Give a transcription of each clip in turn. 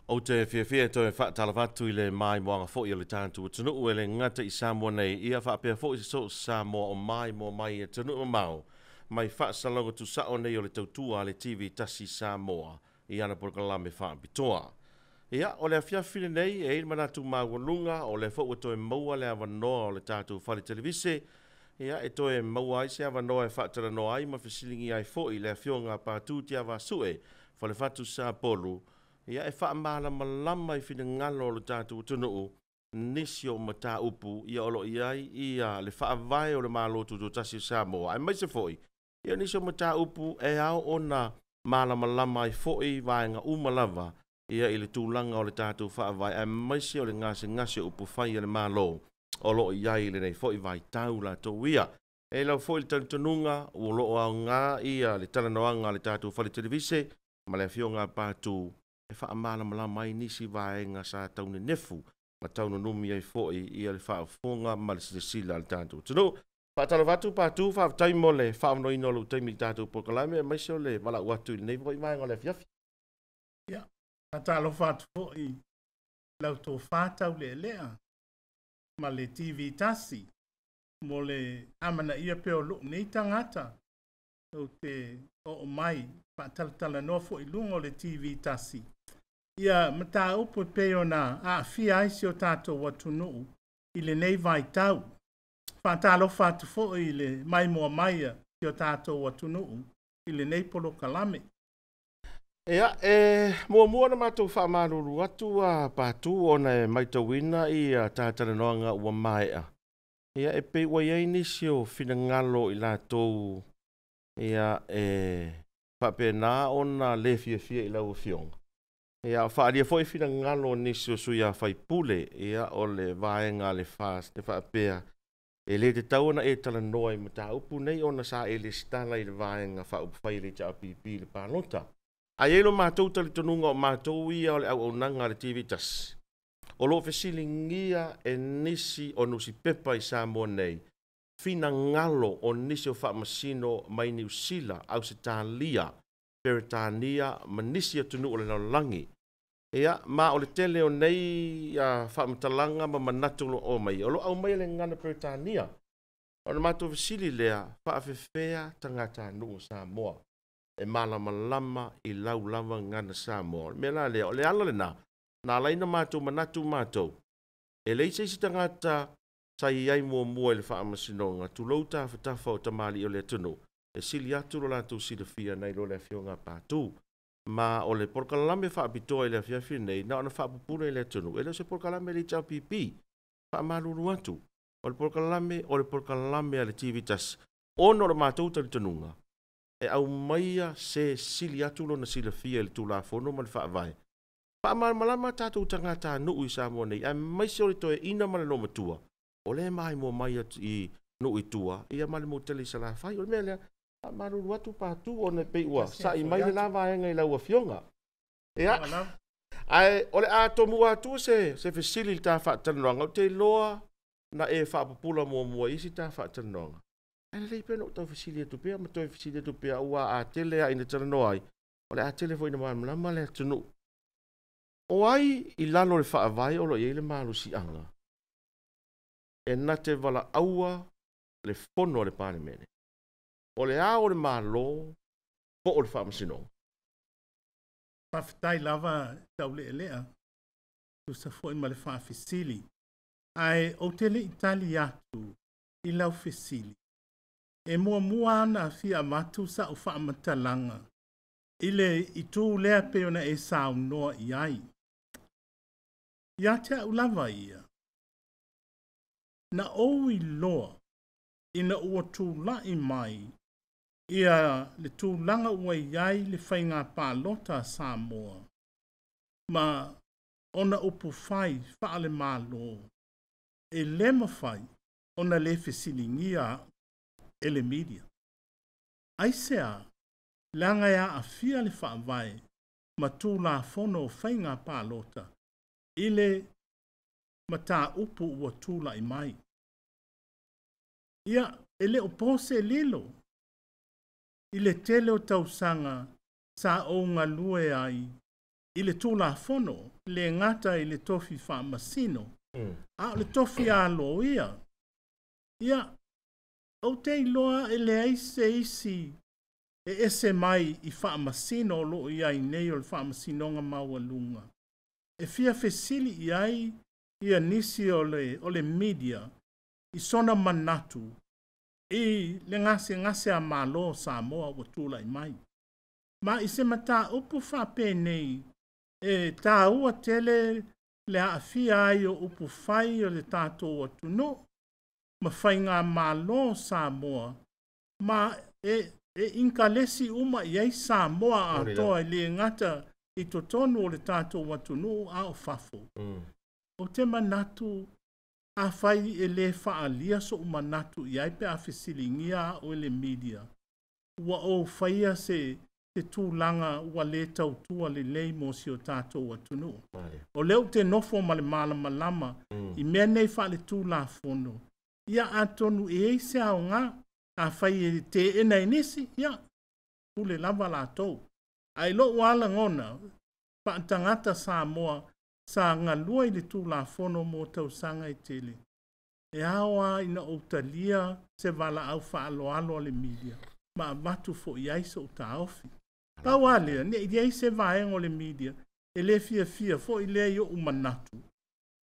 O te whiawhia toi whaatalawatu I le mai moanga fo I o le tātou tunu ue le ngata I Samoa nei ia whaapea fo I so Samoa o mai mo mai e tunu o mau mai whaasalonga tu sao nei o le tautua le TV tasi Samoa I ana porkalame whaapitoa. Ia o le whiawhine nei e il manatu maunga o le fo ua toi maua le avanoa o le tātou whare televise ia e toi maua ai se avanoa e whaatara noa ai ma whisilingi ai fo I le whionga pātū tia vasue fa le whatu sa polu ia e wha maala malama I whina ngalo le tātou tunuu nisi o mata upu ia olo iai ia le wha vai o le mālotu do tasi Samoa. Ai mai se foi. Ia nisi o mata upu e au ona maala malama I foi vaenga umalava ia I le tūlanga o le tātou wha vai. Ai mai se o le ngase upu whai le mālo. Olo iai le nei foi vai tau la tō ia. E lau foi le tantununga o lo au ngā ia le talanoanga le tātou whale televise ma le whionga pātū e wha amala mala mai nisi vaenga sa taune nefu ma taunu numi ai foi I le wha fonga ma le sila le tātou. Tino, wha tala watu pātū wha taimo le wha amno ino lu taimi tātou pokalame mai seo le wala watu I nei voi vaenga le fiafi. Ia, a talo whatu foi lau tō whātau le lea ma le TV tasi mo le amana ia peo lo nei tangata o te o mai wha no foi lungo le TV tasi. Ia mata upo peo na a fia aisi o tātou watunuu I le nei vai tau. Whātalo whātu fo I le mai mua maia I o tātou watunuu I le nei polo kalame. Ea, mua na mātou wha maruru atu a pātū o na mai tawina I a tātara noanga ua maea. Ia e pe wai ai nisi o whina ngalo I lātou ia whape nā o na le fia I lau whionga. Ia whaaria fo I whina ngalo nisi o sui a whai pule ia o le vaenga le whaas te whaapea. E le te tauna e tala noa I mata upu nei o na sa e le stala I le vaenga whaupu whai le ta pipi le pālota. A elo mātou tali tonunga o mātou ia o le au nanga le TV tas. O lo fesilingia e nisi o nusi pepa I Samoa nei. Fina ngalo o nisi o whaamasino mai New Zealand au se tālia, Peritania, ma nisi a tunu o le naulangi. Ea, ma o le tele o nei a whaamatalanga ma manatulo o mai. O lo au mai le ngana Peritania. O na mātou fesili lea, whaafewhea tangata nuu Samoa. E malama I lau lava ngana Samoa. Me la lea, o le ala le na laina mātou manatu mātou. E leisa isi tangata sa iai mua le whaamasinonga. Tu lauta whatafa o tamali o le tunu. E sili atu lo lātou silafia nei lo le whionga pātū. Ma o le porkalame whaapitoa I le whiawhi nei, na ona whaapupura I le tunu. E leo se porkalame le tau pipi. Whaamaluru atu. O le porkalame a le TV tas. Ono le mātou tali tanunga. E au maia se sili atu lo na silafia le tūlafono ma le whaavai. Malama tātou tangata nuu I Samoa nei, ai mai se o le toe ina male no matua. O le mai mo mai I nuu I tua, ia male mo tele sa la fai, o le mea lea, maruru atu pātū o ne pei ua, sa I mai le lava e ngai lau a fionga. Ia, ai, o le atomu atu se fesili ta whaatanoanga, o te loa na e whaapapula mua isi ta whaatanoanga. Ai le pena o tau fesili atu pea, ma toi fesili atu pea ua a tele a ina taranoa ai, o le a tele fo ina malama le atunu. O ai I lalo le whaavai o lo I le malu si anga. E na te wala aua le fono le pane mene. O le a o le malo po o le whaamasino. Pawhitai lava tau le lea. Tu sa foi ma le whaafisili. Ai o tele Itali atu I lau fisili. E mua ana fia matu sa o whaamatalanga. Ile I tū lea peona e sao noa I ai. Ia te au lava ia. Na o I loa, ina ua tūlai mai, ia le tūlanga ua iai le whainga pālota Samoa. Ma ona upu whai whaale mālo, e lema whai, ona le whesilingia e le media. Aisea, langa ia a fia le whaavai, ma tūla fono whainga pālota, ile mata upu ua tūla I mai. Ia, ele o pose lilo. Ile tele o tausanga sa o ngā lue ai i le tulafono, le ngata i le tofi whaamasino, a le tofi a lo ia. Ia, o te iloa e le aise isi e ese mai i whaamasino lo ia i nei o le whaamasinonga maualunga. E fia fesili i ai ia nisi o le media i sona manatu i le ngase a malo Samoa o tula i mai. Ma i se mata upu whape nei e tā ua tele le aafia ai o upu whai o le tātou atuno ma whai ngā malo Samoa ma e inkalesi uma i ei Samoa a toa i le ngata i to tonu o le tātou atuno a o fafo. O te manatu a whai e le whaalia so manatu i ai pe a whisilingia o le media. Ua o whaia se te tūlanga ua le tautua le lei mo si o tātou atunu. O leo te nofo ma le malama i mea nei wha le tūla fono. Ia atonu e eise au ngā a whai e te ena inisi, ia, ule lava la tau. Ai lo wala ngona, pa tangata Samoa sa ngalua i le tūla fono mo tau sanga i tele. E awa ina o talia se wala au wha alo le media. Ma watu fo i aisa o ta ofi. Pa wale, ne i aise vaengo le media. E le fia fo i le yo umanatu.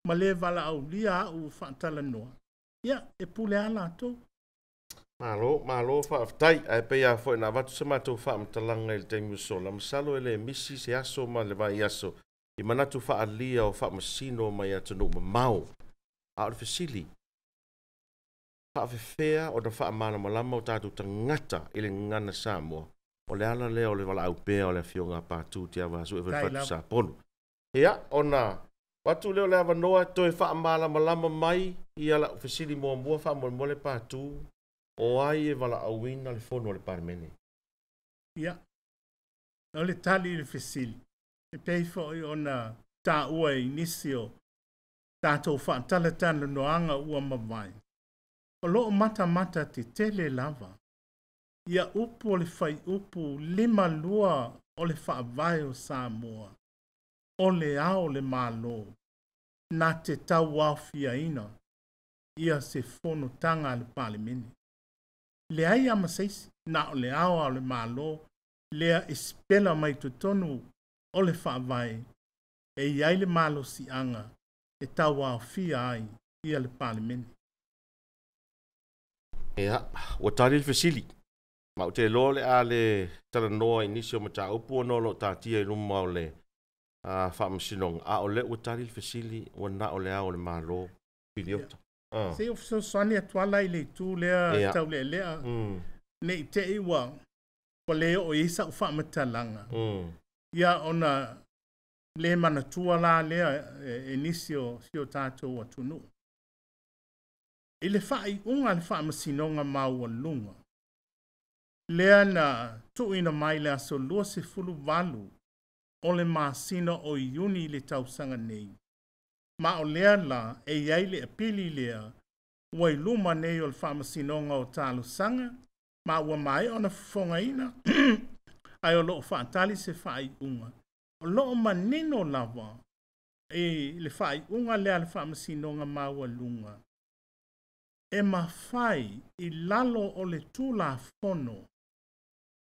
Ma le wala au lia u whaatala noa. Ia, e pule ala to. Malo whaaftai, ai pea fo ina watu se matou whaamtalanga i le teimu so. La masalo ele misi se aso ma le vai aso. I manatu whaalia o whaamasino mai atanu ma mau. A o fasili. Whaafewhea o da whaamana malama o tātou tangata i le ngana Samoa. O le ala leo le wala au pea o le fionga pātū te awa su e watu sa ponu. Ia, ona, watu leo le awa noa toi whaamala malama mai i ala fasili mua whaamole pātū o ai e wala au wina le fono o le parmene. Ia, o le tali le fasili. E peifo i ona tā ua i nisio tātou whaatalatana noanga ua mawai. O loo mata te tele lava. Ia upu o le whai upu 5 lua o le whaavai o Samoa. O le ao le malo. Na te tau wawhia ina. Ia se fono tanga le palimene. Le ai ama seisi. Na o le ao le malo. Lea ispela mai tutonu o le whaavai. E iai le malo si anga. E tau wawhia ai. Ia le palimene. Ia, ua tari le fasili. Ma o te lo le a le tala noa inisio ma ta upu o nolo tātia i luma o le whaamasinong. A o le ua tari le fasili ua na o le a o le malo piliota. Se o fiso soani atuala i le tu lea tau lea. Ne i te iwa pa leo o isa u whaamatalanga. Ia ona le manatua la lea inisio sio tātou atunu. I le whai unga le whaamasinonga maua lunga. Lea na tuina mai le aso 2.8 o le masina o iuni le tausanga nei. Ma o lea la e iai le apili lea wai luma nei o le whaamasinonga o talo sanga. Ma ua mai o na fonga ina ai o loo whaatali se whai unga. O loo manino lava e le whai unga lea le whaamasinonga maua lunga. E mawhai i lalo o le tūla fono.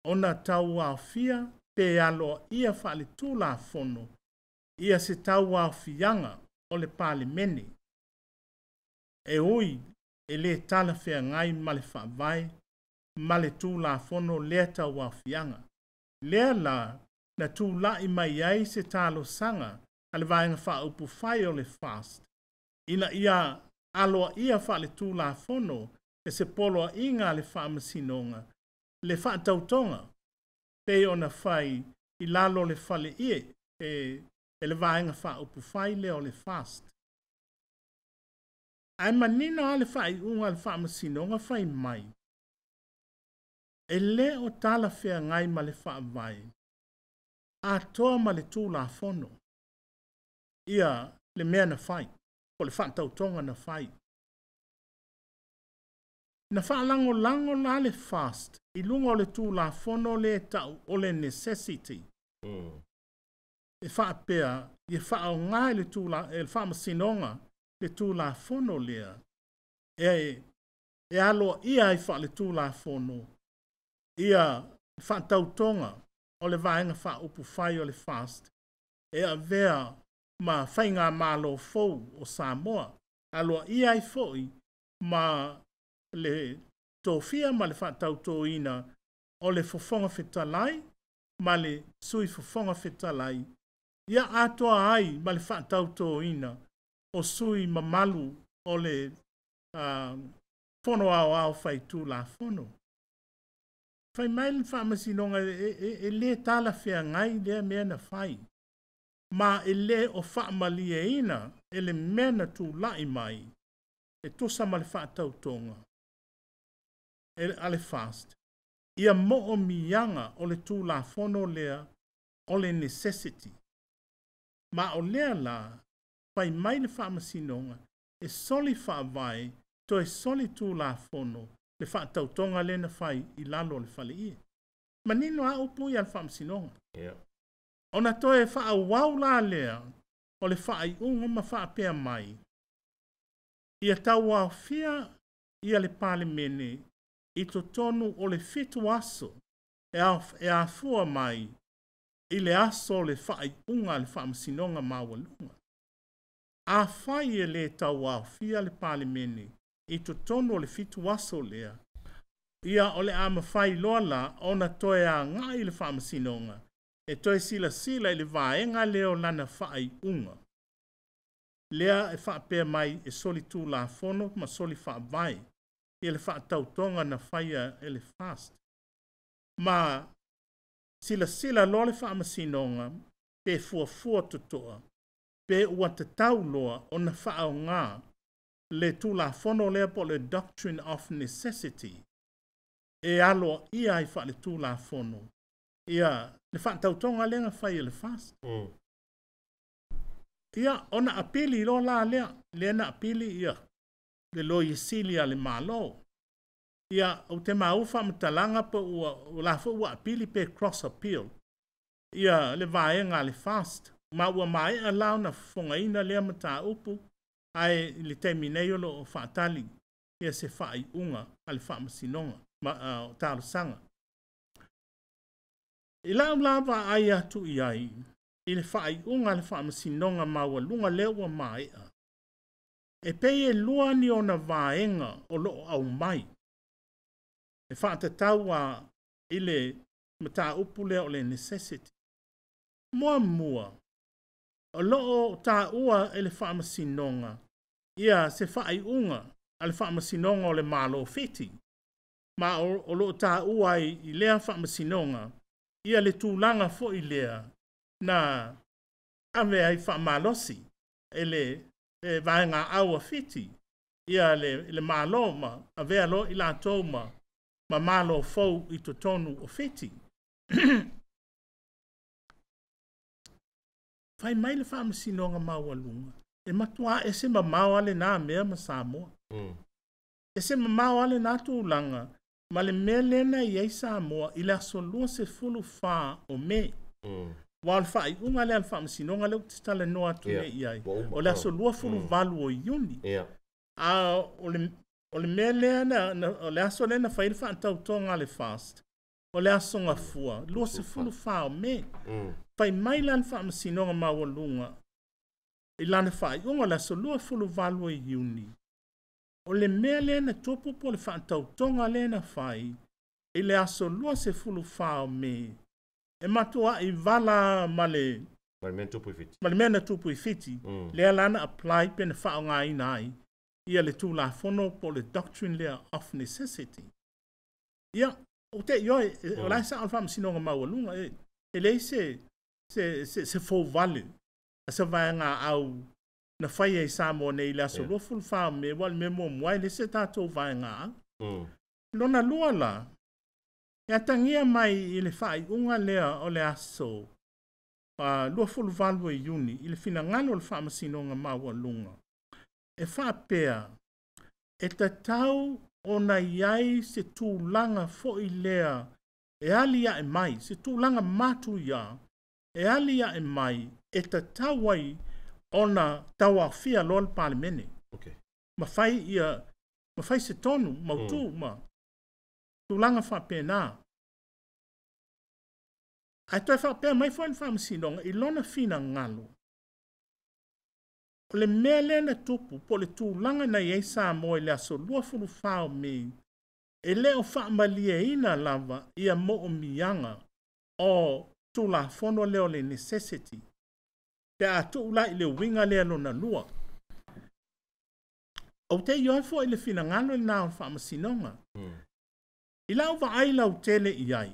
Ona tau awhia pe alo ia wha le tūla fono. Ia se tau awhianga o le palimene. E ui e le tala whea ngai ma le whaavai ma le tūla fono lea tau awhianga. Lea la na tūla i mai ai se talo sanga a le vaenga wha upu whai o le fast. Ina ia aloa ia wha le tūla fono e se poloa inga le whaamasinonga. Le whaatautonga pe ona whai i lalo le whale ie e le vaenga wha upu whai leo le fast. Ai manina le whai unga le whaamasinonga whai mai. E le o tala whea ngai ma le whaavai. A toa ma le tūla fono. Ia le mea na whai. O le whaatautonga na whai. Na whaalango la le fast. I lunga o le tūla fono le tau o le necessity. e whaapea, e whaau ngai le tūla, e whaamasinonga le tūla fono lea. E alo ia i wha le tūla fono. Ia whaatautonga o le vaenga wha upu whai o le fast. E a vea ma whainga malo fou o Samoa. Alo ia i foi ma le tōwhia ma le whaatautoina o le fofonga whetalai ma le sui fofonga whetalai. Ia atoa ai ma le whaatautoina o sui mamalu o le fono au whai tūla fono. Whai mai le whaamasinonga e le tala whea ngai lea mea na whai. Ma e le o whaamalia ina e le mea na tūlai mai. E tosa ma le whaatautonga. E ale fast. Ia mo o mianga o le tūla fono lea o le necessity. Ma o lea la, whai mai le whaamasinonga e soli whaavai to e soli tūla fono le whaatautonga le na whai i lalo le whale ia. Ma nino a upu i al whaamasinonga. Yeah. Ona to e whaawau la lea o le whai unga ma whaapea mai. Ia tau au fia ia le pale mene i to tonu o le fitu aso e a fua mai i le aso le whai unga le whaamasinonga mawalunga. A whai e le tau au fia le pale mene i to tonu o le fitu aso lea. Ia o le ama whai loa la ona toe a ngai le whaamasinonga e toe sila i le vaenga leo lana whai unga. Lea e whaapea mai e soli tūla fono ma soli whaavai i le whaatautonga na whaia e le fast. Ma sila lo le whaamasinonga pe fua tutoa pe ua te tau loa o na whaau ngā le tūla fono lea po le doctrine of necessity e alo ia i wha le tūla fono. Ia le whaatautonga lea nga whaia le fast. Ia ona apili lo la lea na apili ia le lo yesilia le malo. Ia o te maufa matalanga pa ua ua apili pe cross appeal. Ia le vaenga le fast. Ma ua mai a lau na fongaina lea mata upu ai le termineo lo o whaatali. Ia se whai unga ale whaamasinonga ma talo sanga. I lau lava ai atu i ai. I le whai unga le whaamasinonga maua lunga lewa mai a. E pei lua ni o na vaenga o loo au mai. E whaatatau a i le mata upu leo le necessity. Mua. O loo ta ua e le whaamasinonga. Ia se whai unga a le whaamasinonga o le malo fiti. Ma o loo ta ua i lea whaamasinonga. Ia le tūlanga fo i lea. Na ave ai whaamalosi e le vaenga aua fiti. Ia le malo ma ave alo i la tau ma malo fau i to tonu o fiti. Whai mai le whaamasinonga mawalunga. E matua e se mamawa le nā mea ma Samoa. E se mamawa le nā tūlanga ma le mea lena i ei Samoa i le asolua se fulu wha o me. Wa al whai unga le al whaamasinonga leo te tala noa tu me i ai. O le asolua fulu valu o iuni. O le mea lena, o le aso lena whai le whaatautonga le fast. O le aso ngā fua. Lua se fulu wha o me. Whai mai lan whaamasinonga mawalunga. I lana whai unga le asolua fulu valu o iuni. O le mea lena topopo le whaatautonga lena whai. I le asolua se fulu wha o me. E matua i vala male mena tupu i fiti. Lea lana apply pena whao ngā ina ai. Ia le tūla fono po le doctrine lea of necessity. Ia, o te ioi, o lai sa alfa msinonga mawalunga, e lei se fau vale. A se vai ngā au na whaia i Samoa nei le aso lofulu whao me wale me mo mwai le se tātou vai ngā au. Lona lua la, e atangia mai i le whai unga lea o le aso lua fulu valua i uni, i le fina ngalo le whaamasinonga mawalunga. E whaapea, e tatau o na iai se tūlanga fo i lea, e alia e mai, se tūlanga matu ia, e alia e mai e ta tawai ona tawa fia lol palimene. Okay. Ma fai se tonu, mautu, ma tulanga wha pēnā. Ai toi wha pēr mai whain wha masinonga i lona fina ngalo. O le mea lena tupu po le tūlanga na iei Samoa i le aso lua fulu whao me e leo wha malia ina lava ia mo o mianga o tula fono leo le necessity. Te a tuula i le winga lea lona lua. O te ioi fo i le fina ngalo i nao wha masinonga. I lau wa ai lau tele i ai.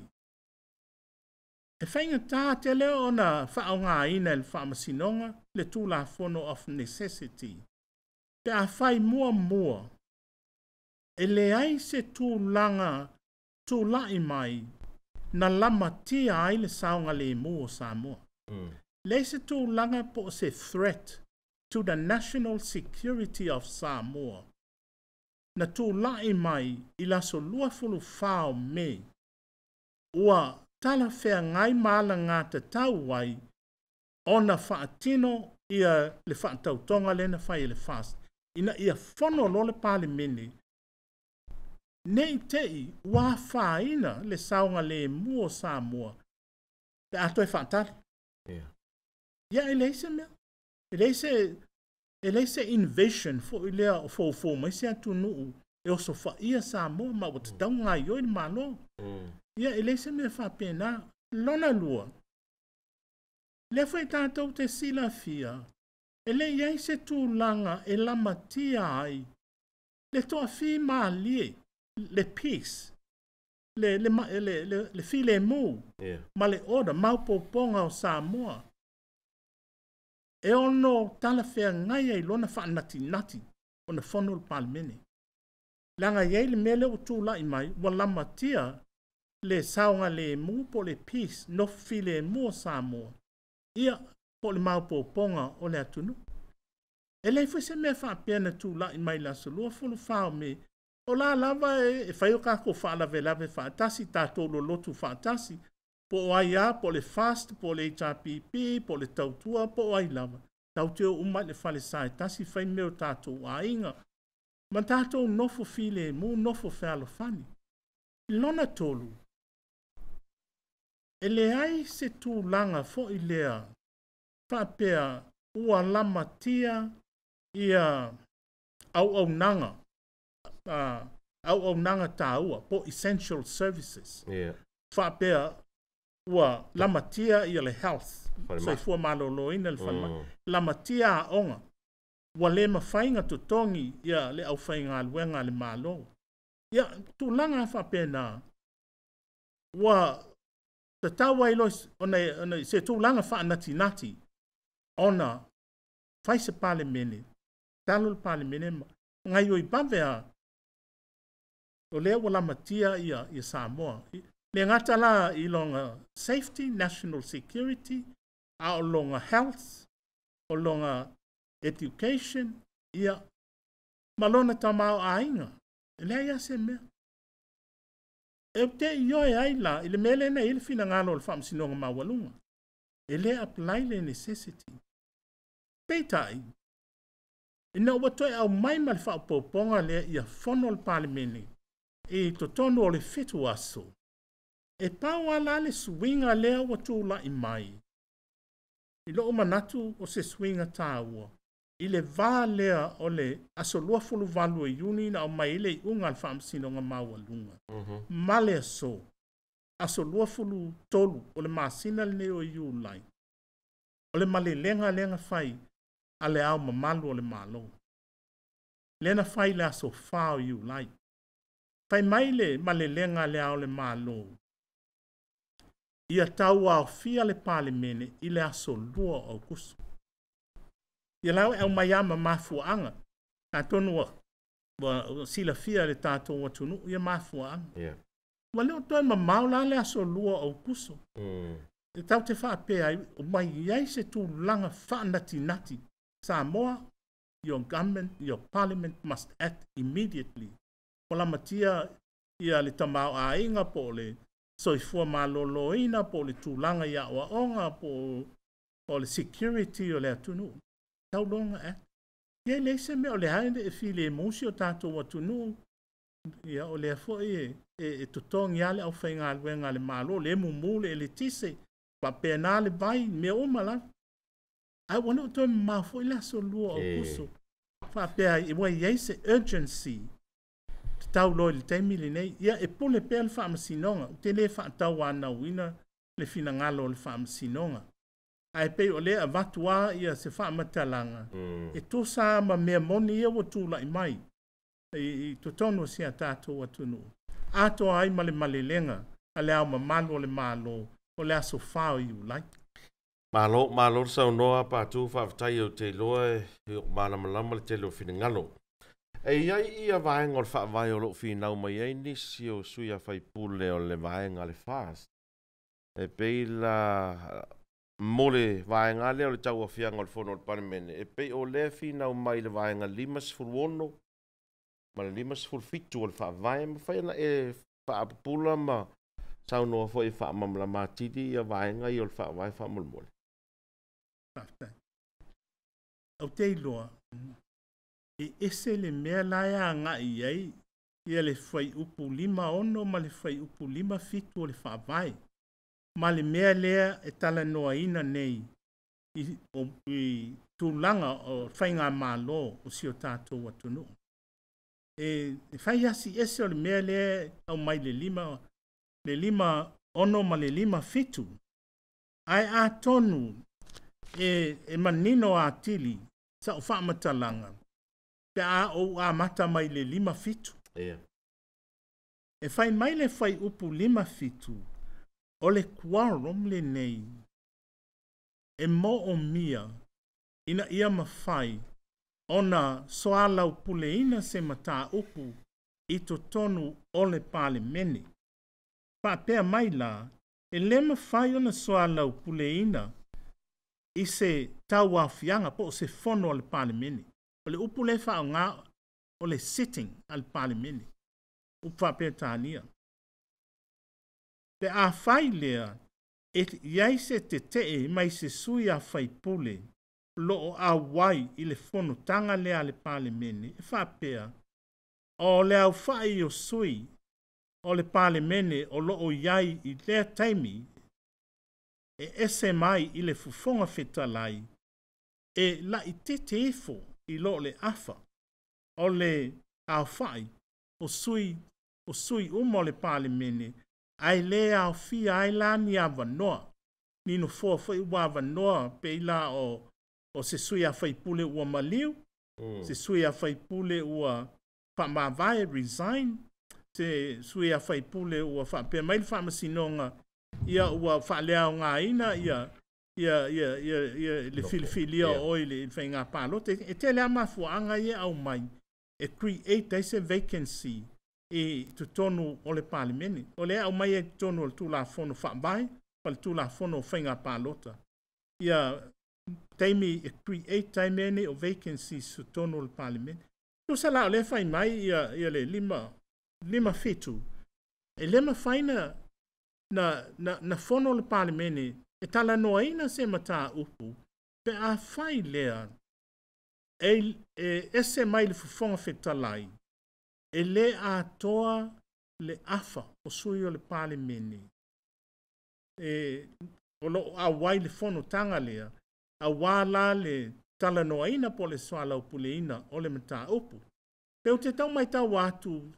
E whainga tā te leo o na whao ngā ina i le wha masinonga le tūla fono of necessity. Te a whai mua mua. E le ai se tūla i mai na lama tia ai le saunga le mua Samoa. Le se tūlanga po se threat to the national security of Samoa. Na tūla i mai i laso lua fulu whao me. Ua tala whea ngai maala ngā te tau wai o na whaatino ia le whaatautonga le na whai le fast. Ina ia whono lo le pāle mene. Nei tei wā whaina le saunga le mua Samoa. Te atoi whaatari. Ia e leise mea. E leise invasion fo i lea o fo mai se atu nuu. E oso whaia Samoa ma o te tau ngai oi le malo. Ia e leise mea whapena. Lona lua. Le whai tātou te sila fia. E le iei se tūlanga e lama tia ai. Le toa whi maa lie. Le peace. Le fi le mu. Ma le oda maupoponga o Samoa. E ono tala whea ngai ai lona wha nati o na whanol palimene. Langa iei le mele o tūla i mai wa lama tia le saunga le mu po le peace no fi le mu o Samoa. Ia po le maupoponga o le atunu. E lei fwese mea wha pēna tūla i mai la solua fulu whao me. O la lava e whaio kako wha lave whaatasi, tātou lo lotu whaatasi. Po ai a, po le fast, po le HRPP, po le tautua, po ai lava. Tauteo umai le whale sai tasi whai meo tātou a inga. Ma tātou nofo file mu, nofo whalo whani. Lona tolu. E le ai se tūlanga fo i lea. Whapea ua lama tia ia au nanga. Au nanga tāua, po essential services. Whapea ua lamatia ia le health. So i fua malolo ina le whanma. Lamatia a onga. Ua le mawhainga tutongi ia le au whainga aluenga le malo. Ia tūlanga whapena. Ua te taua ilois, ona se tūlanga whanati. Ona whaise pale mene. Talul pale mene. Ngai oi bavea. O lea ua lamatia ia Samoa. Le ngata la i longa safety, national security, a o longa health, o longa education, ia malona tamau a inga. E lea ia se mea. E te ioi aila, i le mele na ili fina ngalo le whamsinonga mawalunga. E lea apply le necessity. Peitai. Ina ua toi au mai ma le whaupoponga lea ia whono le palimene. E to tono o le fitu aso. E pau ala le swinga lea wa tūla i mai. I loo manatu o se swinga tāua. I le vā lea o le aso lua fulu valu e yuni na o mai ile i unga al whaamsinonga maua lunga. Male aso. Aso lua fulu tolu o le masina le neo i ulai. O le male lenga fai a le au mamalu o le malo. Lena fai le aso whao i ulai. Fai mai le male lenga le au le malo. Ia tau au fia le pale mene i le aso lua o kusu. Ia lau au mayama mafuanga. Ta tonu wa sila fia le tātou watunu ia mafuanga. Wa leo toi maula le aso lua o kusu. E tau te wha pe ai o mai iai se tu langa wha nati. Samoa, your government, your parliament must act immediately. Wala matia ia le tamau a inga po le soifua maloloina po le tūlanga ia onga po le security o le atunu. Taulonga e. Ia leise me o le haine e fili e musi o tātou atunu. Ia o le afo e tutongi ale au whainga alwenga le malo, le mumule e le tise, pa pēnā le vai, me o mala. Ai wana o toi mafo ila so lua o kuso. Fa pēa i wai yeise urgency. Tau loi le taimi le nei, ia e pule pēa le whaamasinonga, te le whaatau ana wina le fina ngalo le whaamasinonga. Ai pei o le a vatua ia se whaamatalanga. E to sa ma mea moni ia watula i mai. I to tono si a tātou atunu. Ato ai male lenga, a le au ma malo le malo, o le aso whao i ulai. Malo sa noa patu whaafatai o te loa e malama le te lo fina ngalo. E iai ia vaenga o le whaavai o lo finau mai ei nisi o sui a whaipule o le vaenga le fast. E pei la mole vaenga le o le tau a fianga o le fono o le panemene. E pei o le finau mai le vaenga 5 ma le 5 o le whaavai ma whaina e whaapula ma sau noa fo e whaamamla matidi ia vaenga i o le whaavai whaamulmole. Au te iloa, e ese le mea laia nga i ei, ia le whai upu 5 ma le whai upu 5 o le whaavai. Ma le mea lea e tala noa ina nei, i tūlanga o whainga mālo o si o tātou atunu. E whai asi ese o le mea lea au mai le 5 ma le 5 ai a tonu e manino a tili sa o whaamatalanga. Pe a o a mata mai le 5 Yeah. E whai mai le whai upu 5 o le kuarom le nei. E mo o mia ina ia mawhai ona soalau puleina se mata upu i to tonu o le pale mene. Pa pea mai la, e le mawhai ona soalau puleina i se tau afianga po se fono o le pale mene. O le upu le whao ngā o le sitting al pale mene. Upa pea tānia. Pe a whai lea, e iai se te mai se sui a whai pule, lo a wai i le fono tanga lea le pale mene, e whapea, o le au whai o sui, o le pale mene o lo o iai i lea taimi, e ese mai i le fufonga whetalai, e la i te efo i lo le afa, o le au whai, o sui umo le pale mene, ai le au fia ai la ni avanoa, nino fo foi ua avanoa, pe ila o se sui a whai pule ua maliu, se sui a whai pule ua whamawai resign, se sui a whai pule ua pe mail whamasinonga, ia ua whalea o ngā ina, ia le filifilia o le whainga pālote, e te lea mafuanga ia au mai, e create aise vacancy, e tu tonu o le palimene. O le au mai e tonu o le tūla fono whaambai, pa le tūla fono whainga pālota. Ia taimi e create taimene o vacancies tu tonu o le palimene. Tu sa la o le whai mai ia le 5 fitu. E le ma whaina na fono o le palimene e tala noa ina se mata upu. Pe a whai lea e ese mai le fufonga whetalai. E le a toa le afa o sui o le pale mene. O lo a wai le fono tanga lea. A wala le tala noa ina po le soala upule ina o le mata upu. Peo te tau mai tau watu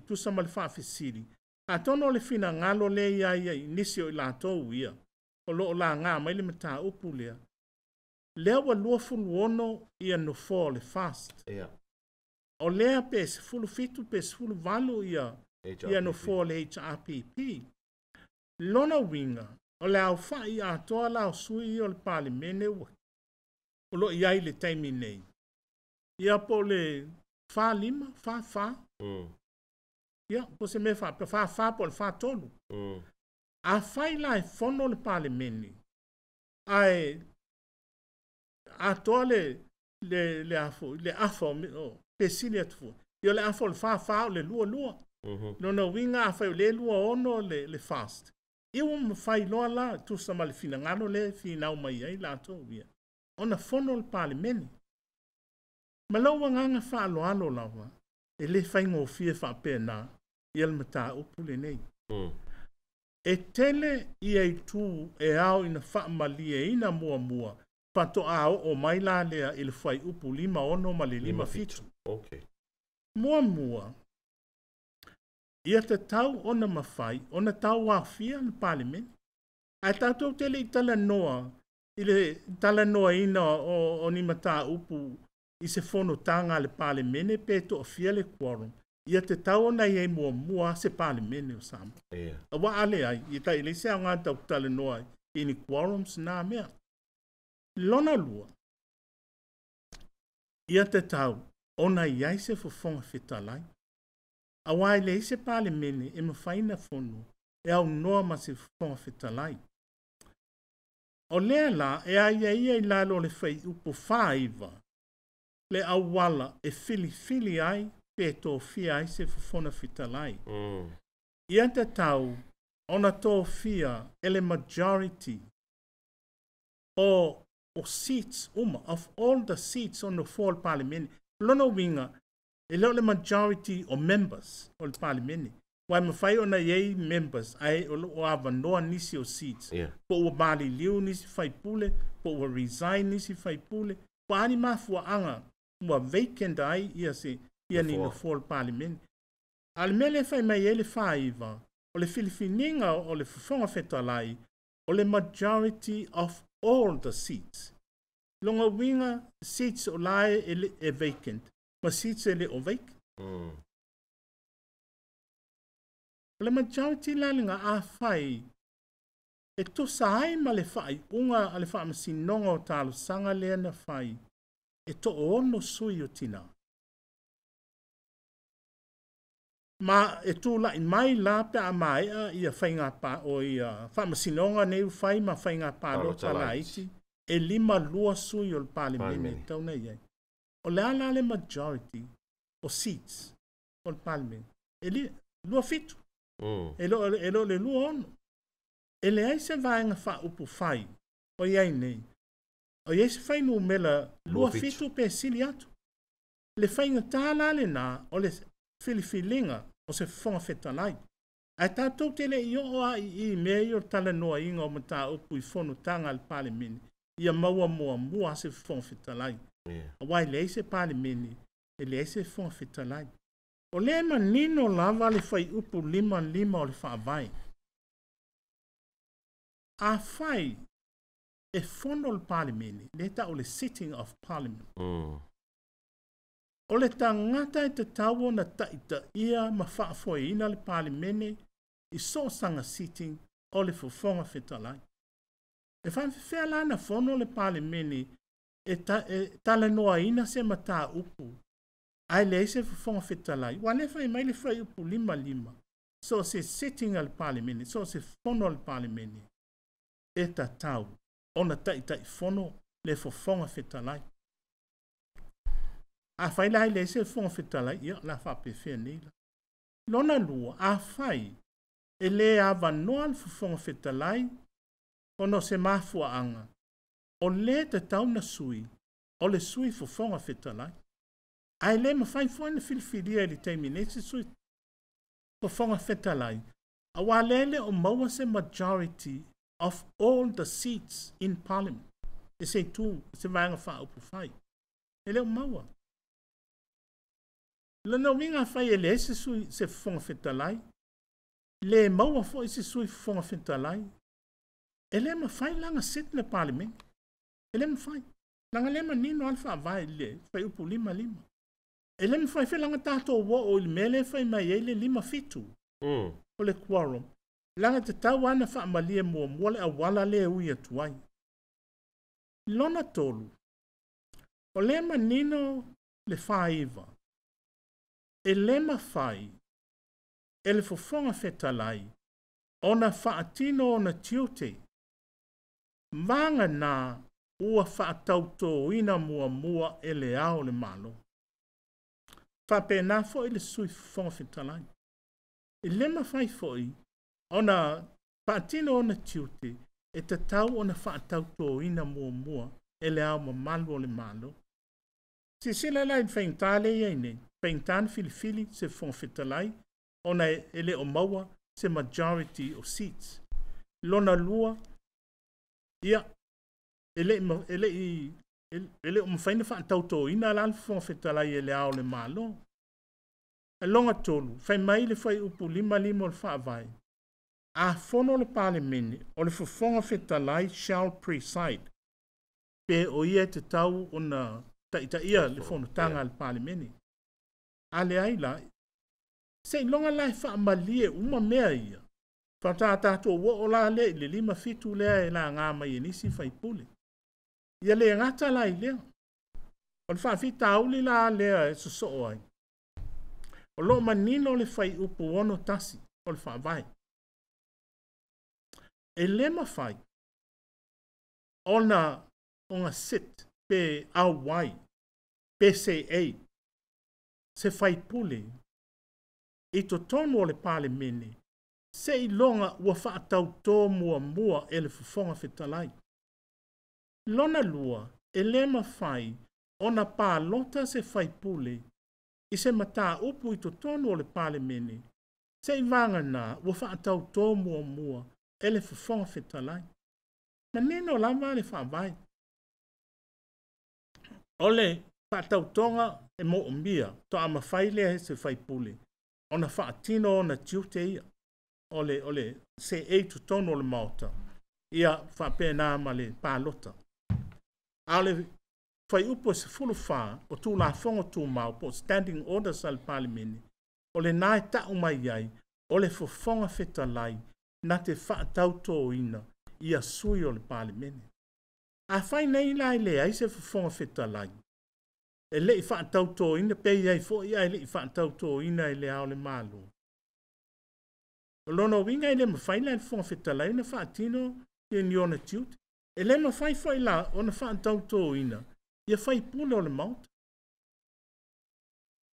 tu sama le whaafisiri. A tono le fina ngalo le ia nisi o la tou ia. O lo la ngā mai le mata upu lea. Lea wa lua fulu ono ia no fo le fast. Yeah. O lea pe se fulu fitu pe se fulu valu ia no fo le HRPP. Lona winga, o le au whai a toa la o sui o le pale mene ua. O lo iai le taimi nei. Ia po le wha lima, wha. Ia, po se me wha po le wha tolu. A whai la e fono le pale mene. Ai, a toa le afo, pe sili atu. Ia le afo le wha o le lua. Lona winga fai le lua ono le fast. Iwa mawhai loa la tu sa mali fina ngano le fina mai ai la to via. Ona fono le palimeni. Malawa nganga wha alo alo lawa. E le fai ngō fia wha pēna. I al mata upu le nei. E tele i ai tu e au ina wha malia ina mua mua. Pato ao o mai la lea i le fai upu 5 ono ma le 5 fitu. Okay. Mua mua. Ia te tau ona mawhai, ona tau wawhia le palimeni. A tātou tele i tala noa, i le tala noa ina o ni mata upu i se fono tanga le palimeni pe to fia le quorum. Ia te tau ona i ei mua mua se palimeni o sama. Awa ale ai, i ta ile se anga tau tala noa i ni quorums na mea. Lona lua. Ia te tau, ona i ai se fofonga fitalai. Awai le se palimeni e mawhaina fono e au noa ma se fofonga fitalai. O lea la e aia ia i lalo le fai upo whaiva le awala e fili ai pe tō fia ai se fofona fitalai. Ia te tau ona tō fia ele majority o seats of all the seats on the full parliament. Lona winga e leo le majority o members o le parliament. Wai mawhai ona yei members ai o awa noa nisi o seats. Po ua bali liu nisi fai pule, po ua resign nisi fai pule, po ani mafua anga ua vacant ai ia ni no full parliament. Al mele fai mai ele whaiva o le filifininga o le fufonga fetalai o le majority of all the seats. Longa winga seats o lae e vacant, ma seats ele o vacant. Le majority lalinga a fai e to sai ma le fai unga ale fai masinonga o talo sanga lea na fai e to ono sui o tina. Ma e tu la in mai la pe a mai ia fai ngā pa o ia fai masinonga neu fai ma fai ngā pa lo tala iti e 5 lua sui o le palimene tau nei ai. O le ala le majority o seats o le palimene e li lua fitu. E lo le lua ono. E le ai se vaenga wha upu fai o iai nei. O iai se fai nu mela lua fitu pe sili atu. Le whainga tāla le nā o le filifilinga o se whonga whetalai. Ai tātou tele i o a i mea i o tala noa inga o mata upu i whono tanga le palimene. Ia maua mua se whonga whetalai. A wai le se palimene e le se whonga whetalai. O le manino lava le fai upu 5 o le whaavai. A fai e fono le palimene, le ta o le sitting of parliament. O le tangata e te tawo na taita ia ma whaafoeina le palimene i so sanga sitting o le fofonga whetalai. E whawhewhea lana fono le palimene e tala noa ina se mata upu. Ai le se fofonga whetalai. Wa le whai mai le whai upu 5. So se sitting al palimene, so se fono al palimene. E ta tau, ona taita i fono le fofonga whetalai. A whai lai le se fofonga whetalai, ia la whapewhea nila. Lona lua, a whai, e le awa noa le fofonga whetalai, ono se mafua anga. O le te tau na sui, o le sui fofonga whetalai. Ai le mawhai fwoi na filifilia li teimine se sui fofonga whetalai. A walele o maua se majority of all the seats in parliament. E se tu, se vanga wha upu whai. E leo maua. Lana winga whai e le se sui se fofonga whetalai. Le maua fwoi se sui fofonga whetalai. E le mawhai langa sit na parliament. E le mawhai. Langa le manino alfa vai le, whai upu 5. E le mwhai whelanga tātou wa o ili mele whai mai eile 5 fitu. O le quorum. Langa te tau ana wha amalia mua mwale a wala le ui atuai. Lona tolu. O le manino le whaiva. E le mawhai. E le fofonga whetalai. Ona whaatino ona tiute. Manga nā ua whaatauto ina mua e le ao le malo. Whapena fo i le sui fofonga whetalai. I le mawhai foi, ona paatino ona tiuti, e te tau ona whaatau tō ina mua e le au malu o le malo. Si sila lai whaintale iei nei, whaintane filifili se whongwhitalai, ona e le o maua se majority of seats. Lona lua, ia, ele o mawhaina whaatau tō ina lan whongwhitalai e le au le malo. E longa tolu, whai mai le whai upu lima le whaavai. A fono le pale mene, o le whawhonga whetalai shall preside. Pe o ia te tau o na ta ia le fono tanga le pale mene. A le aila, se longa lai whaamalie uma mea ia. Whatata o o la le lima fitu lea e la ngā mai e nisi whai pule. Ia le ngata lai lea. O le whaafita auli la lea e suso ai. O lo manino le whai upu ono tasi o le whaavai. E le mawhai, ona onga sit pe au wai, pe se ei, se whai pule, i to tono o le pale mene, se i longa ua whaatau tō mua e le whawhonga whetalai. Lona lua, e le mawhai, ona pā lota se whai pule, i se mata upu i to tono o le pale mene, se i vanga nā ua whaatau tō mua e le whawhonga whetalai. Ma neno lama le whaavai. O le whaatau tonga e mo o mia, to ama whailea he se whaipule. O na whaatino o na tiute ia. O le se e tu tono le maota. Ia whaapena ma le pālota. A le whai upo se fulu wha o tū la whonga tū mau po standing orders al palimene. O le nai ta umai iai, o le whawhonga whetalai, na te whaatau tō ina ia sui o le palimene. A whai nei lai le ai se whawhonga whetalai. E le i whaatau tō ina pe iai fo iai le i whaatau tō ina i le ao le malu. O lono winga i le mawhai lai whonga whetalai na whaatino i ni ona tiut. E le mawhai whai la o na whaatau tō ina ia whai pule o le maut.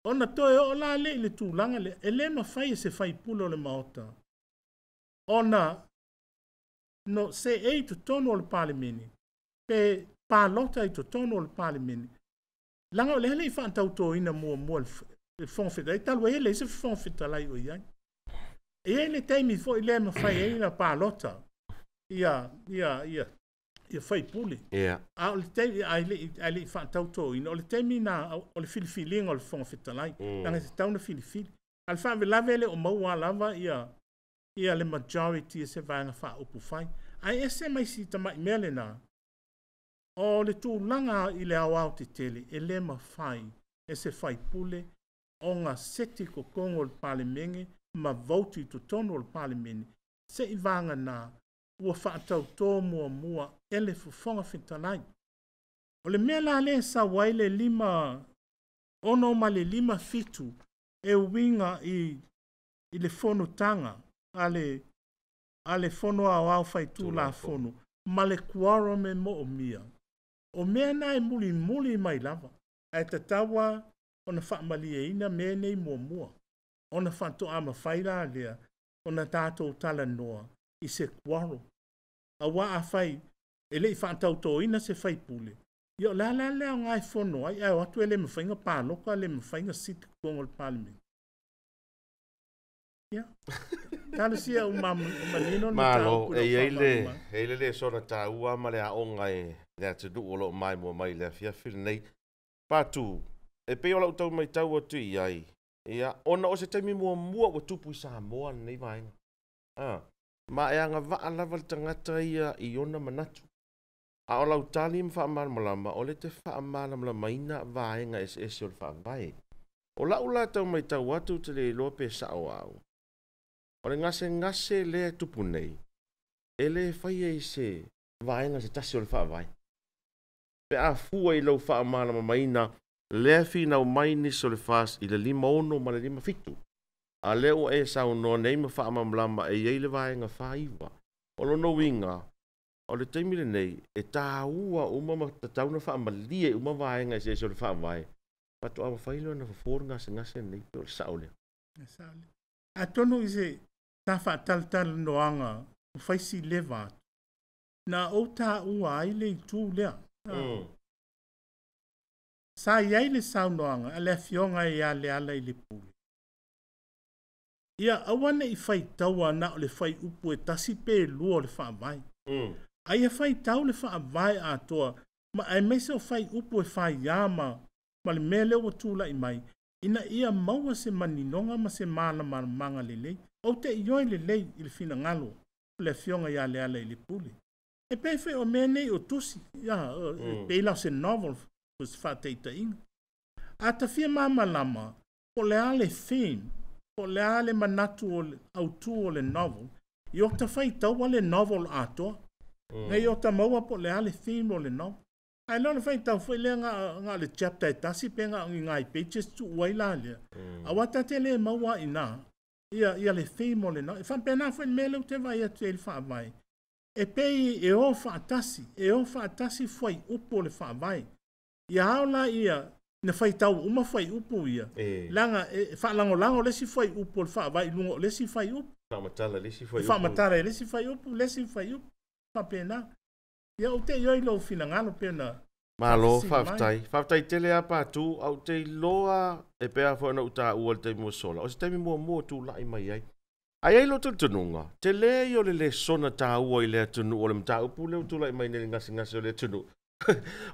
O na toe o la le i le tūlanga le e le mawhai e se whai pule o le mauta. Ona no se e to tono o le palimene pe pālota i to tono o le palimene langa o le hele i whaantau tō ina mua le whongwhita i talu e le se whongwhita lai o iai e le teimi fo i le mawhai e ina pālota ia whai pule a o le teimi ai le i whaantau tō ina o le teimi na o le filifilinga o le whongwhita lai langa se tauna filifili al whawe lave le o maua lava ia le majority e se vanga wha upu whai. Ai ese mai si tamai mele nā. O le tūlanga i le au te tele, e le ma whai, e se whai pule, o ngā seti ko kongo le palimenge, ma vauti to tono le palimene, se i vanga nā, ua whaatau tō mua, e le whawhonga whetalai. O le mea la le sa wai le lima, ono ma le lima fitu, e winga i le whono tanga, ale fono au fai tu la fono ma le kuaro me mo o mia o mea nai muli mai lava ai te tawa ona wha malie ina me nei mua ona whanto ama whaira lea ona tātou tala noa i se kuaro a wa a whai e le i whantau tō ina se whai pule io la lea ngai fono ai au atu e le mawhainga pāloka le mawhainga siti kuongo le palme Talo sia manino malo ele sona taua ma le aonga e le te du o lo mai mo mai le fia fil nei patu e pe ola utau mai tau atu iai ia ona o se taimi mua o tupu sa moa nei vai ma e anga va lava le tangata ia i ona manatu a ola utali mfa malama o le te fa malama ina vaenga es o fa vai ola ula tau mai tau atu te le lope sa au o le ngase le tupu nei, e le whai e se vaenga se tasi o le wha vai. Pe a fua i lau wha malama maina, le fina o maini so le whas i le 5 ma le 5 fitu. A leo e sao no nei ma wha malama e iei le vaenga wha iwa. O lono winga, o le teimile nei, e tā ua umama tatauna wha malie uma vaenga se o le wha vai. Pato awa whailo na whaforu ngase nei pe o le saole. A tonu i se ta whaataltal noanga o whaisi lewa. Na o ta ua ai le tū lea. Sa iai le sau noanga, a le fionga i a le ala i le puli. Ia awane i whai taua na o le whai upu e tasi pe lua le wha vai. Ai e whai tau le wha vai a toa, ma ai mese o whai upu e whai yama, ma le mele o tūla i mai, ina ia maua se maninonga ma se mana manga le lei, o te ioi le lei i le fina ngalo, le fionga i a le ala i le puli. E pefe o mene o tusi, ia, pe ila se novel, was whateita inga. A ta fia mama lama, po le ale theme, po le ale manatu o autu o le novel, i o ta whai tau le novel ato, ngai o ta maua po le ale theme o le novel. Ai lona whai tau whai lea ngā le chapter e tasi pe ngā i pages tu waila lea. A wata te le maua ina, ia le theme o le novel. E whampena whai mele u te vai atu e le wha vai. E pei e o whaatasi whai upo le wha vai. Ia haola ia, na whai tau uma whai upo ia. Langa, whaalango lesi whai upo le wha vai, lungo lesi whai upo. Whaamatala lesi whai upo. Whaamatala lesi whai upo. Whapena. Ia o te ioi lo fina ngalo pena. Malo, whaftai tele a pātū, au te loa e pēa whana uta ua te mua sola. O se teimi mua tū lai mai ai. Ai ai lo tununga, te le i o le sona tā ua i lea tunu, o le mta upu leo tū lai mai nere ngasi o le tunu.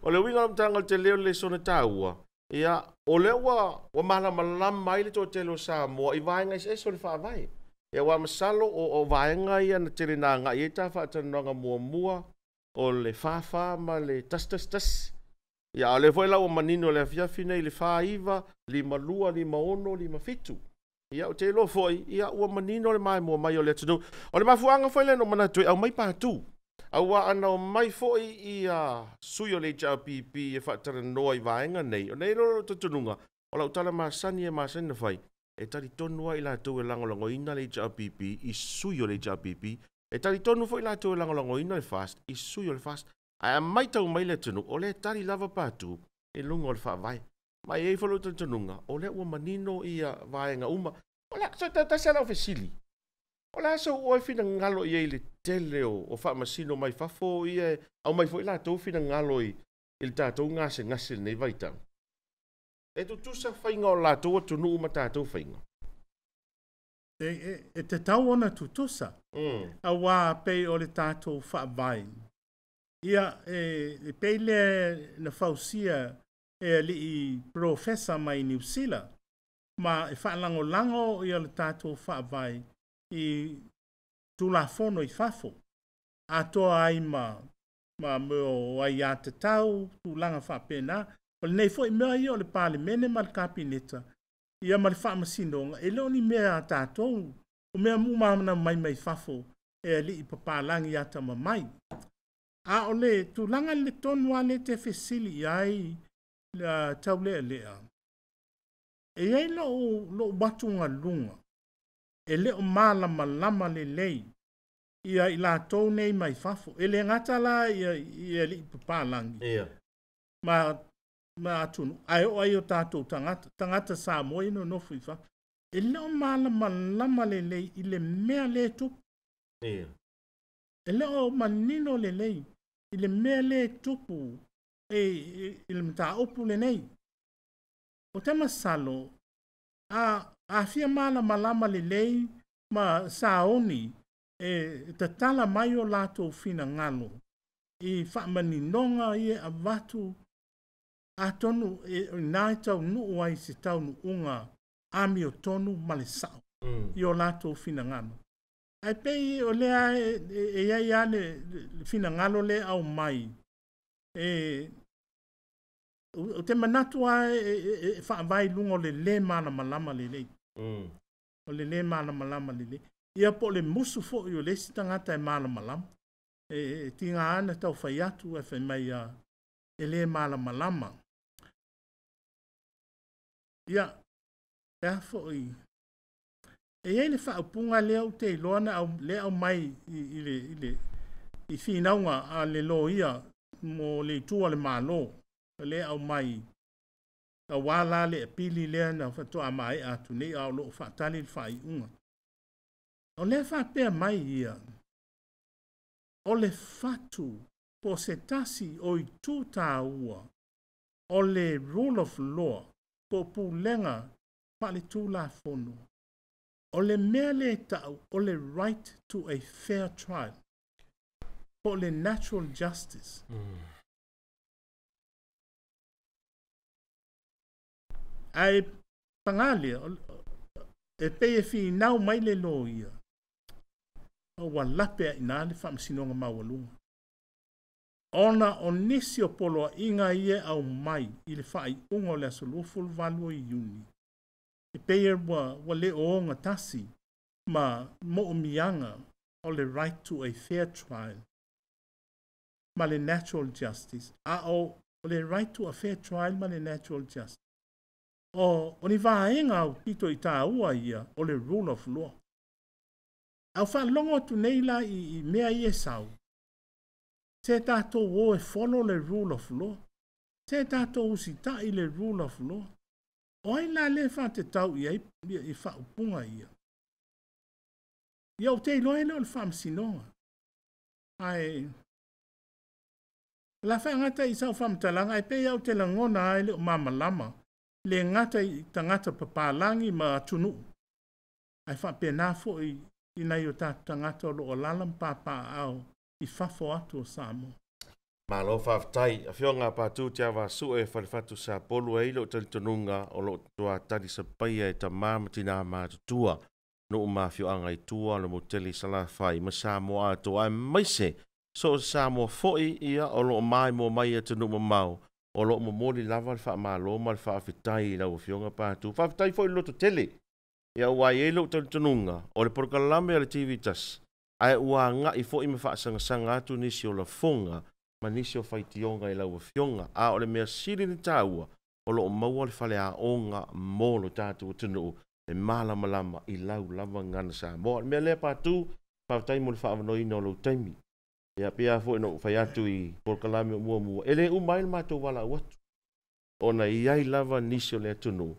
O le winga mtanga te leo le sona tā ua. Ia, o le wa mahala malam mai le tō te lo sa mua, i vaenga i se o le wha vai. Ia wa masalo o vaenga i ana tere nā ngā i e tā whaatananga mua. O le whawha ma le tas. Ia, o le whaila o manino le awhiawhina i le whaiva, 5 5 5. Ia, o te lo foi, ia, ua manino le mai mua mai o le tunu. O le mafuanga whaile no mana tui, au mai pātū. Au wa ana o mai foi i sui o le JPP e whaatara noa i vaenga nei. O nei lo tununga, o lau tala masani e masani na whai. E tari tonua i la tau e langolango ina le JPP i sui o le JPP. E tari tonu fo i la tau e langolango ina le fast, i sui o le fast. Ai mai tau mai le tunu, o le tari lava pātū, e lunga o le whaavai. Mai e whalo tununga, o le ua manino i a vaenga uma. O le so ta sala o fesili. O le aso o e fina ngalo i e le tele o whaamasino mai fafo i e, au mai fo i la tau fina ngalo i le tātou ngase nei vaitau. E tu tusa whainga o la tau tunu uma tātou whainga. E te tau ona tutusa. A wā pei o le tātou whaavai. Ia, e pei le na whausia e li i profesa mai New Zealand. Ma e whaalango i o le tātou whaavai i tulafono i whafo. A toa ai ma meo ai a te tau, tūlanga whapena. O le nei fo i mea i o le pāle mene ma le kapineta. Ia ma le whaamasino, e leo ni mea a tātou, o mea mumamana mai whafo, e li i papalangi ata ma mai. A o le, tūlanga le tonua le te whesili ai, le tau lea. E ei lo batunga lunga, e leo lama le lei, ia i la tau nei mai whafo, e le ngata la ia li i papalangi. Ma atunu, ai o tātou tangata sā moi no nofu i wha. E leo lama le lei i le mea le tupu. E leo manino le lei i le mea le tupu i le mta opu le nei. O te masalo, a fia lama le lei ma sā oni e te tala mai o lātou fina ngalo. I wha maninonga i e avatu a tonu e nai tau nuu ai se tau nu unga ami o tonu male sao. I o lato fina ngano. Ai pei o lea e iai ale fina ngano le au mai. O te manatu a e whaavai lungo le mana malama le lei. O le mana malama le lei. Ia po le musu fo i o le si tangata e mana malama. Tinga ana tau whai atu e whai mai e le mana malama. Ia, e fo i. E ei le whaapunga leo te iloana le au mai i whinaunga a le lo ia mo le tua le malo. Le au mai a wala le pili lea na whatua mai atu nei au lo whaatali le whai unga. O le whapea mai ia. O le fatu po se tasi o i tūtā ua. O le rule of law po pulenga pa le tūla fono. O le mea le tau o le right to a fair trial. Po le natural justice. Ai pangalia e pe fi nau mai le lo ia. O wa lape ina le whamsinonga mawalunga. Ona o nisi o polo inga ia au mai i le whai ungo le asoloful valu i uni. E pe wa le o tasi ma mo o mianga o le right to a fair trial. Ma le natural justice. A o le right to a fair trial ma le natural justice. O ni vaenga o pito i tā ua ia o le rule of law. Au whalongo tu neila i mea i e sau. Te tātou o e follow le rule of law. Te tātou usita i le rule of law. O ai la le wha te tau i wha upunga ia. Ia o te iloa ele o le wha msinonga. Ai... La wha ngata i sau wha mtalanga ai pe au te langona ai le o mamalama. Le ngata i tangata papalangi ma tunu. Ai wha pena fo i nei o tā tangata o loo lalam papa au i whafo atu o Samoa. Malo whaftai, a whionga pātū te awa su e whalifatu sa polu e ilo talitonunga o lo tua tari sa paia e ta māmatina mātutua. No ma whioanga i tua le moteli sala whai ma Samoa ato ai maise. So Samoa foi ia o lo mai mo mai e tunu mo mau. O lo mo mori lava le wha malo ma le whaafitai lau whionga pātū. Whaafitai foi loto tele. Ia ua i ilo talitonunga o le porkalame o le TV tas. Ai ua nga i foi me whaasanga atu nisi o la fonga. Ma nisi o whaitionga i lau whionga. A o le mea siri ni tāua. O lo maua le whale a onga mōlo tātou tunu. E malama lama i lau lava ngana Samoa. Mea lea pātū. Whaafitai mo le whaavanoina o lau taimi. Ia pia fo no fai atu i porkalame o mua. Ele umail mātou wala watu. Ona iai lava nisi o le tunu.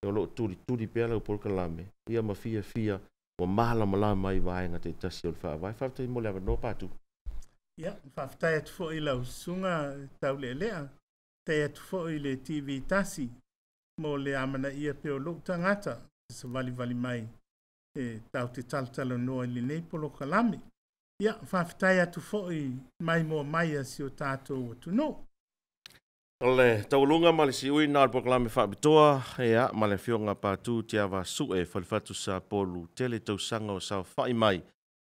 O lo turi pia lau porkalame. Ia ma fia. O malama i vaenga te tasi o le whaavai. Whaafitai mo le avano pātū. Ia, whaafitai atu fo i lau sunga tau lea. Te atu fo i le TV tasi. Mo le amana ia pe o lo tangata. Sa vali mai. E tau te taltalo noa i le nei porkalame. Ia, whaafitai atu fo'i mai mo mai a si o tātou atu no. Ole, taulunga ma le si ui nā porkalame whaabitoa, ea, ma le whionga pātū te awa su e whalifatu sa polu tele tau sanga o sao whai mai,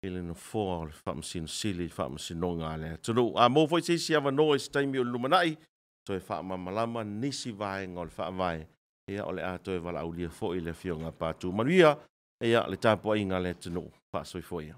ele no fōa o le whaamsino sili, whaamsino ngā le. Tunu, a mō fwoi si awa no e staimi o lumanai, to e whaamamalama nisi vai ngā le whaavai, ea, ole a to e wala aulia fo'i le whionga pātū. Manuia, ea, le tāpua i ngā le tunu, whaasoi fo'i.